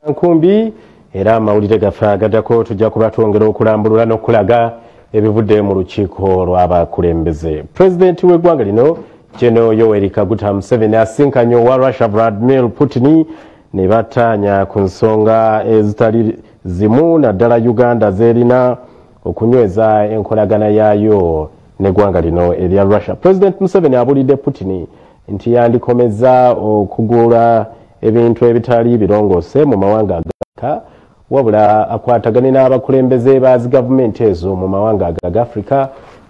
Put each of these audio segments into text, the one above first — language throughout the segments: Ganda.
Nkumbi era amawulire gaffe agaddako tujja kuba twongera okulambulula n'okulaga ebivudde mu lukiiko lw'abakulembeze. Pulezidenti w'eggwanga lino General Yoweri Kaguta Museveni Asisinkanye wa Russia Vladimir Putin ne bataanya ku nsonga ezitali zimu naddala Uganda zerina okunyweza enkolagana yaayo n'eggwanga lino erya Russia. President Museveni abulidde Putin nti yandikomeza okugula ebintu ebitali birongoose mu mawanga agaka wabula akwatagane n'abakulembeze ba gavumenti ezo mu mawanga aga Africa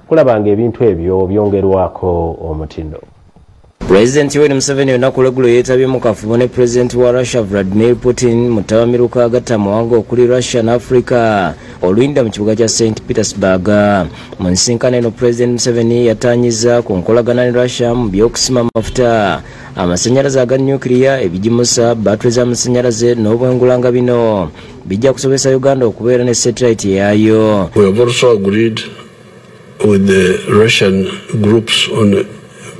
kulabanga ebintu ebyo byongerwako omutindo. President Yoweri Museveni olunaku lw'eggulo yeetabye mu kafubo ne President wa Russia Vladimir Putin mu Ttabamiruka agatta amawanga okuli Russia ne Africa oluyinda mu kibuga kya St. Petersburg. Mu nsisinkano eno President Museveni yataanyiza ku nkolagana ne Russia mu by'okusima amafuta, amasanyalaze aga nuclear, ebigimusa, battery z'amasanyalaze n'obwengulanga bino bijja kusobozesa Uganda okubeera ne satellite yaayo. We have also agreed with the Russian groups on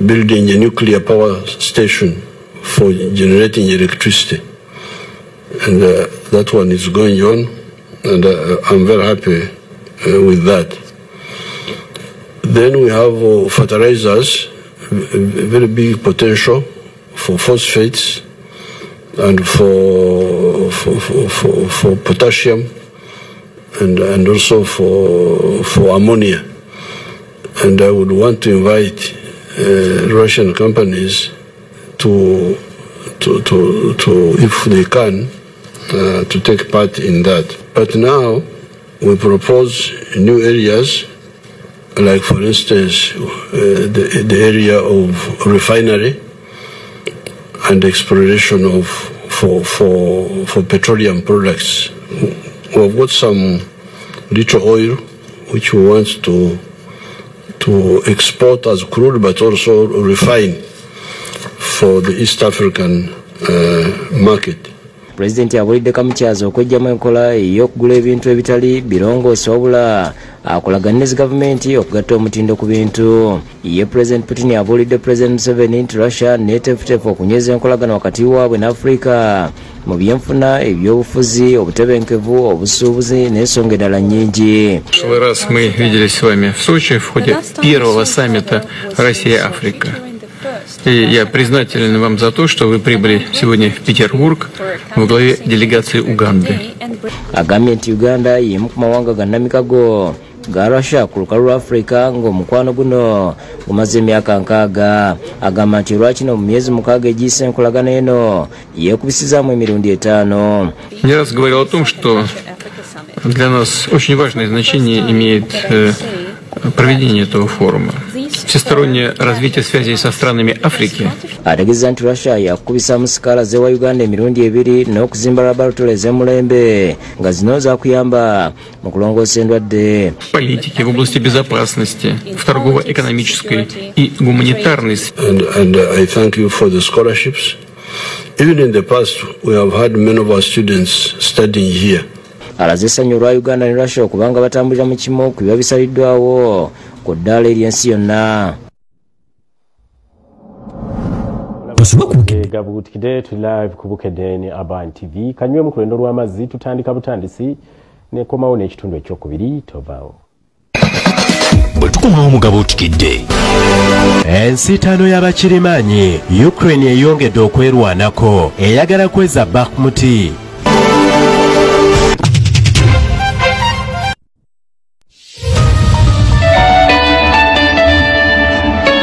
building a nuclear power station for generating electricity, and that one is going on, and I'm very happy with that. Then we have fertilizers, very big potential for phosphates and for potassium and also for ammonia, and I would want to invite Russian companies to if they can to take part in that. But now we propose new areas, like for instance the area of refinery and exploration of for petroleum products. We've got some little oil which we want to export as crude, but also refine for the East African market. President abulidde kamukyaza okwejjamu enkola ey'okugula ebintu ebitali birongoose wabula akolagana ne gavumenti okugatta omutindo ku bintu. Ye President Putin abulidde President Museveni nti Russia neeteefuteefu okunyweza enkolagana wakati waabwe ne Africa mu byenfuna, ebyobufuzi, obutebenkevu, obusuubuzi n'ensonga endala nnyingi. В прошлый раз мы виделись с вами в Сочи в ходе первого саммита Россия-Африка. И я признателен вам за то, что вы прибыли сегодня в Петербург во главе делегации Уганды. Agambye nti Uganda y'emu ku mawanga gannamikago ga Russia ku lukalu lwa Africa ng'omukwano guno gumaze emyaka 6. Agamba nti olwakino mu myezi 6 egiyise enkolagana eno yeekubisizaamu emirundi 5. Не раз говорил о том, что для нас очень важное значение имеет проведение этого форума. Всестороннее развитие связей со странами Африки. Ategeeza nti Russia yakubisa musikala ze wa Uganda emirundi 2 n'okuzimba laboratory ez'emulembe nga zino zakuyamba mu kulongoosa endwadde. Политики в области безопасности, в торгово-экономической и гуманитарной сфере. And I thank you for the scholarships. Even in the past, we have had many of our students studying here. Alaze essanyu lwa Uganda ne Russia okubanga batambulira mu kimu ku biba bisaliddwawo ku ddaala ery'ensi yonna. Bukedde tuli live ku Bukedde ne Aban TV. Kanywe mu kulendo lw'amazzi tutandika butandisi ne komawo n'ekitundu ekyokubiri tovaawo. Bwetukomawo mugabo Bukedde. Ensitano y'abakirimaanyi Ukraine eyongedde okwerwanako eyagala kweza Bakhmut.